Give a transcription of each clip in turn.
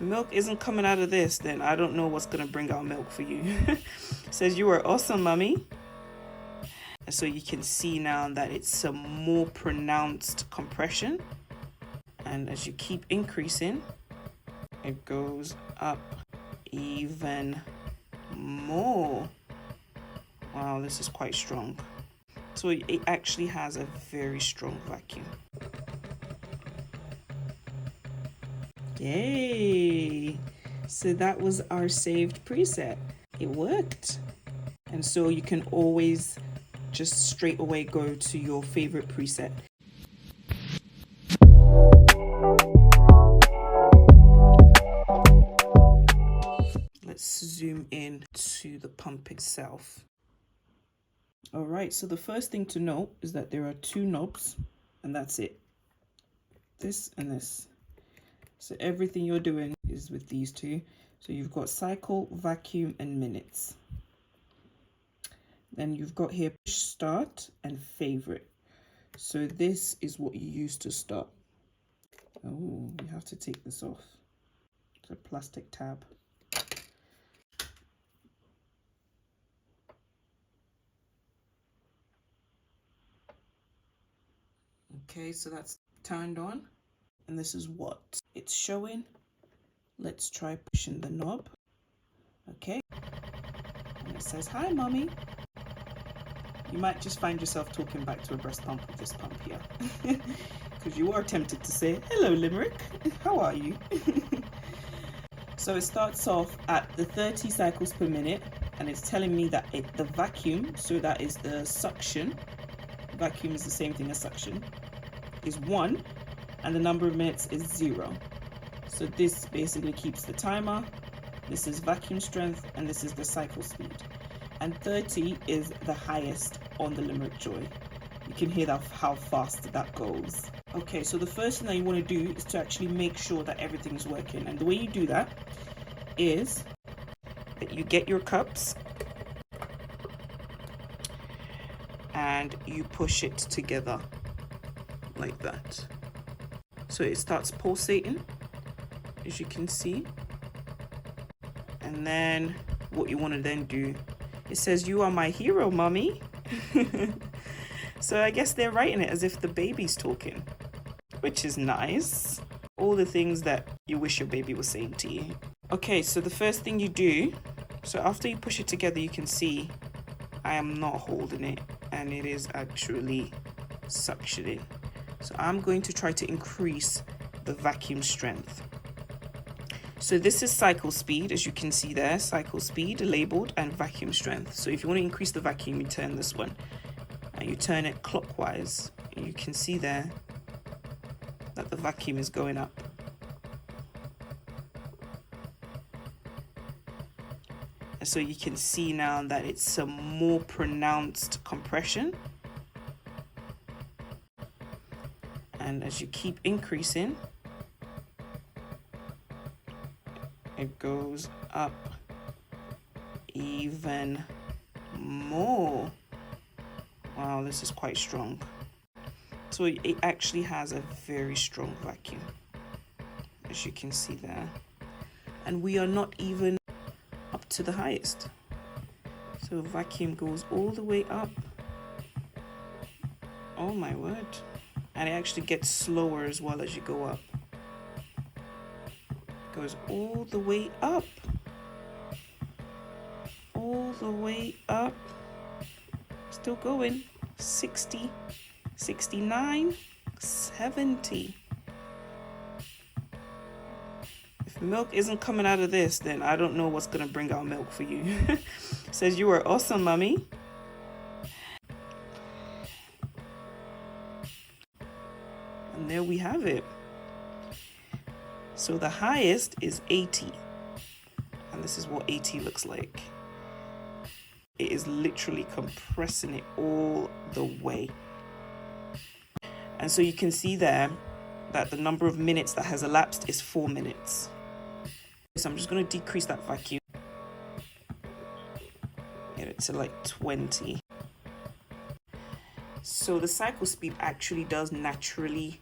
If milk isn't coming out of this, then I don't know what's going to bring out milk for you. It says you are awesome, mommy. And so you can see now that it's a more pronounced compression. And as you keep increasing, it goes up even more. Wow, this is quite strong. So it actually has a very strong vacuum. Yay! So that was our saved preset. It worked. And so you can always just straight away go to your favorite preset. Let's zoom in to the pump itself. All right, so the first thing to note is that there are two knobs, and that's it. This and this. So everything you're doing is with these two. So you've got cycle, vacuum, and minutes. Then you've got here push start and favorite. So this is what you use to start. Oh, you have to take this off. It's a plastic tab. Okay, so that's turned on, and this is what it's showing. Let's try pushing the knob. Okay, and it says, "Hi, mommy." You might just find yourself talking back to a breast pump with this pump here, because you are tempted to say, "Hello, Limerick, how are you?" So it starts off at the 30 cycles per minute, and it's telling me that the vacuum, so that is the suction, vacuum is the same thing as suction, is 1, and the number of minutes is 0. So this basically keeps the timer. This is vacuum strength, and this is the cycle speed. And 30 is the highest on the Limerick Joy. You can hear that how fast that goes. Okay, so the first thing that you want to do is to actually make sure that everything's working. And the way you do that is that you get your cups and you push it together like that. So it starts pulsating, as you can see. And then what you want to then do, it says, "You are my hero, mommy." So I guess they're writing it as if the baby's talking, which is nice. All the things that you wish your baby was saying to you. Okay, so the first thing you do, so after you push it together, you can see I am not holding it, and it is actually suctioning. So I'm going to try to increase the vacuum strength. So this is cycle speed, as you can see there, cycle speed labeled, and vacuum strength. So if you want to increase the vacuum, you turn this one and you turn it clockwise. And you can see there that the vacuum is going up. And so you can see now that it's a more pronounced compression. And as you keep increasing, it goes up even more. Wow, this is quite strong. So it actually has a very strong vacuum, as you can see there. And we are not even up to the highest. So vacuum goes all the way up. Oh my word. And it actually gets slower as well as you go up. Goes all the way up, all the way up, still going, 60, 69, 70. If milk isn't coming out of this, then I don't know what's going to bring out milk for you. It says you are awesome, mommy. And there we have it. So the highest is 80, and this is what 80 looks like. It is literally compressing it all the way. And so you can see there that the number of minutes that has elapsed is 4 minutes. So I'm just going to decrease that vacuum. Get it to like 20. So the cycle speed actually does naturally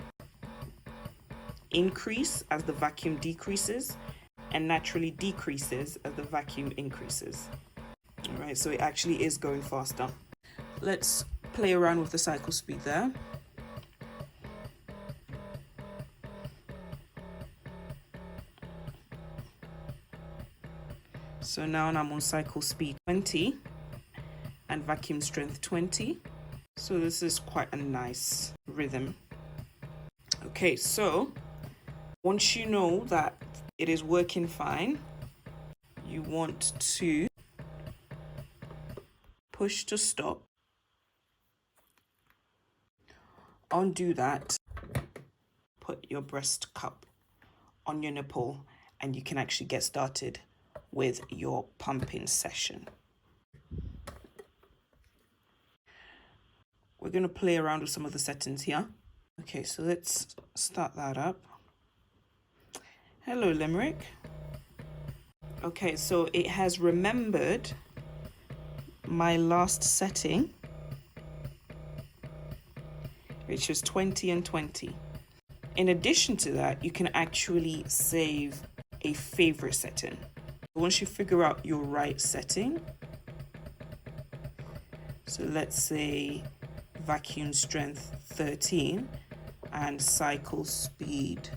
increase as the vacuum decreases, and naturally decreases as the vacuum increases. All right, so it actually is going faster. Let's play around with the cycle speed there. So now I'm on cycle speed 20 and vacuum strength 20. So this is quite a nice rhythm. Okay, so once you know that it is working fine, you want to push to stop, undo that, put your breast cup on your nipple, and you can actually get started with your pumping session. We're going to play around with some of the settings here. Okay, so let's start that up. Hello, Limerick. Okay, so it has remembered my last setting, which is 20 and 20. In addition to that, you can actually save a favorite setting. Once you figure out your right setting, so let's say vacuum strength 13 and cycle speed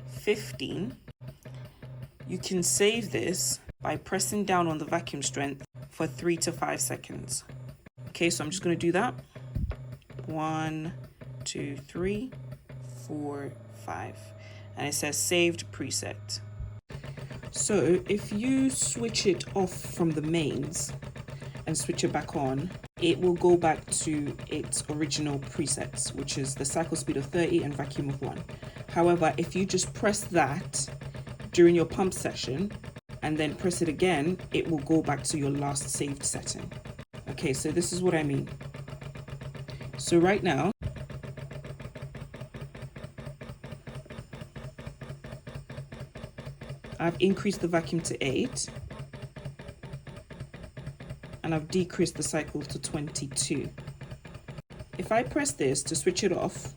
15, you can save this by pressing down on the vacuum strength for 3 to 5 seconds. Okay, so I'm just going to do that. 1, 2, 3, 4, 5. And it says saved preset. So if you switch it off from the mains and switch it back on, it will go back to its original presets, which is the cycle speed of 30 and vacuum of 1. However, if you just press that during your pump session and then press it again, it will go back to your last saved setting. Okay, so this is what I mean. So right now, I've increased the vacuum to 8 and I've decreased the cycle to 22. If I press this to switch it off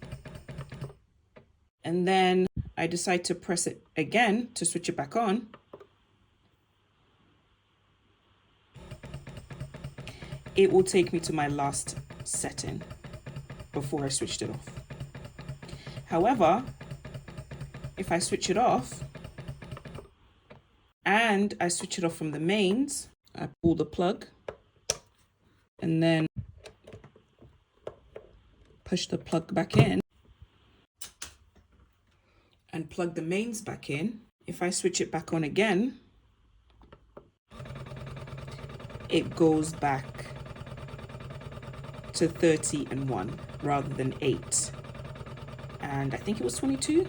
and then I decide to press it again to switch it back on, it will take me to my last setting before I switched it off. However, if I switch it off and I switch it off from the mains, I pull the plug and then push the plug back in and plug the mains back in. If I switch it back on again, it goes back to 30 and 1 rather than 8. And I think it was 22.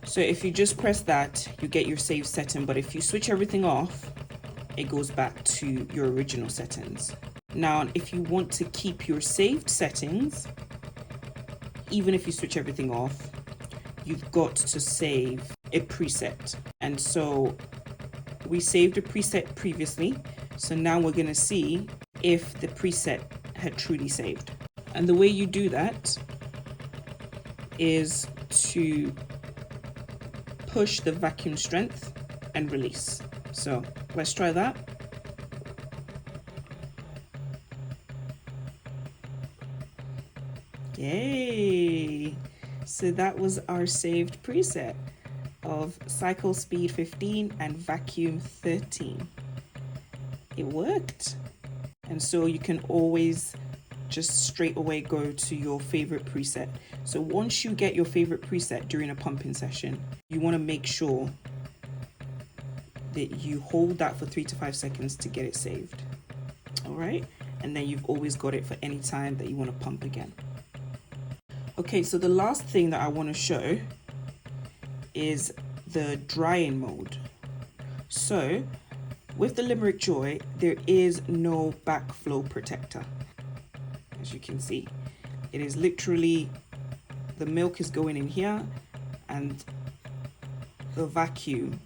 So if you just press that, you get your save setting, but if you switch everything off, it goes back to your original settings. Now, if you want to keep your saved settings, even if you switch everything off, you've got to save a preset. And so we saved a preset previously. So now we're going to see if the preset had truly saved. And the way you do that is to push the vacuum strength and release. So let's try that. Yay! So that was our saved preset of cycle speed 15 and vacuum 13. It worked. And so you can always just straight away go to your favorite preset. So once you get your favorite preset during a pumping session, you want to make sure that you hold that for 3 to 5 seconds to get it saved. All right. And then you've always got it for any time that you want to pump again. Okay, so the last thing that I want to show is the drying mode. So with the Limerick Joy, there is no backflow protector. As you can see, it is literally, the milk is going in here and the vacuum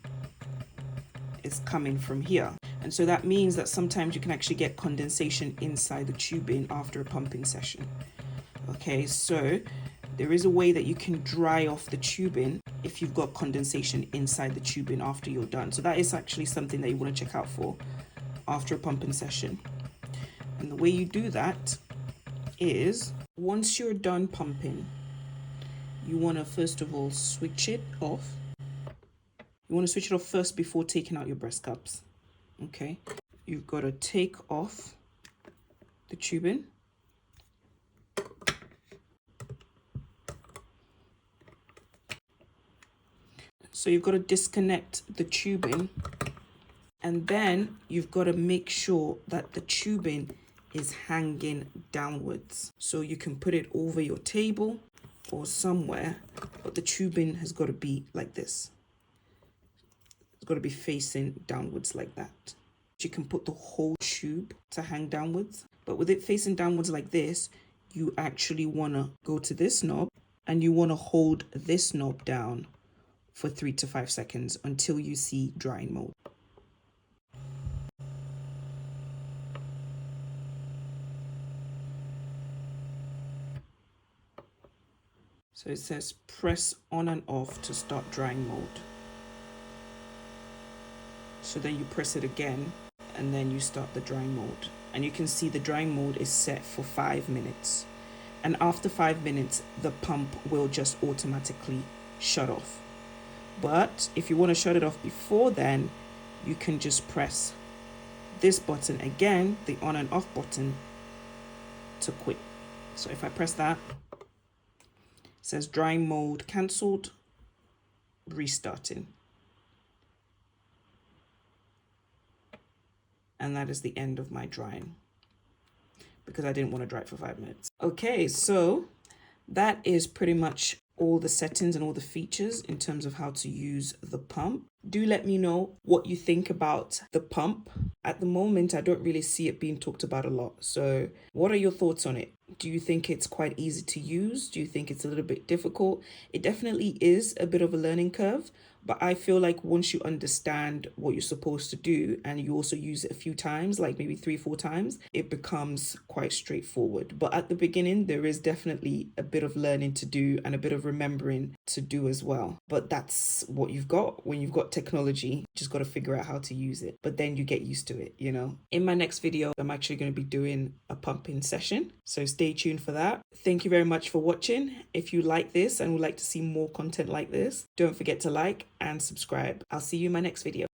is coming from here. And so that means that sometimes you can actually get condensation inside the tubing after a pumping session. Okay, so there is a way that you can dry off the tubing if you've got condensation inside the tubing after you're done. So that is actually something that you want to check out for after a pumping session. And the way you do that is, once you're done pumping, you want to first of all switch it off. You want to switch it off first before taking out your breast cups. Okay, you've got to take off the tubing. So you've got to disconnect the tubing, and then you've got to make sure that the tubing is hanging downwards. So you can put it over your table or somewhere, but the tubing has got to be like this. It's got to be facing downwards like that. You can put the whole tube to hang downwards, but with it facing downwards like this, you actually want to go to this knob and you want to hold this knob down for 3 to 5 seconds until you see drying mode. So it says press on and off to start drying mode. So then you press it again and then you start the drying mode. And you can see the drying mode is set for 5 minutes. And after 5 minutes, the pump will just automatically shut off. But if you want to shut it off before then, you can just press this button again, the on and off button, to quit. So if I press that, it says drying mode cancelled, restarting. And that is the end of my drying, because I didn't want to dry it for 5 minutes. Okay, so that is pretty much all the settings and all the features in terms of how to use the pump. Do let me know what you think about the pump. At the moment, I don't really see it being talked about a lot. So what are your thoughts on it? Do you think it's quite easy to use? Do you think it's a little bit difficult? It definitely is a bit of a learning curve, but I feel like once you understand what you're supposed to do and you also use it a few times, like maybe 3-4 times, it becomes quite straightforward. But at the beginning, there is definitely a bit of learning to do and a bit of remembering to do as well. But that's what you've got. When you've got technology, you just got to figure out how to use it. But then you get used to it, you know. In my next video, I'm actually going to be doing a pumping session. So stay tuned for that. Thank you very much for watching. If you like this and would like to see more content like this, don't forget to like and subscribe. I'll see you in my next video.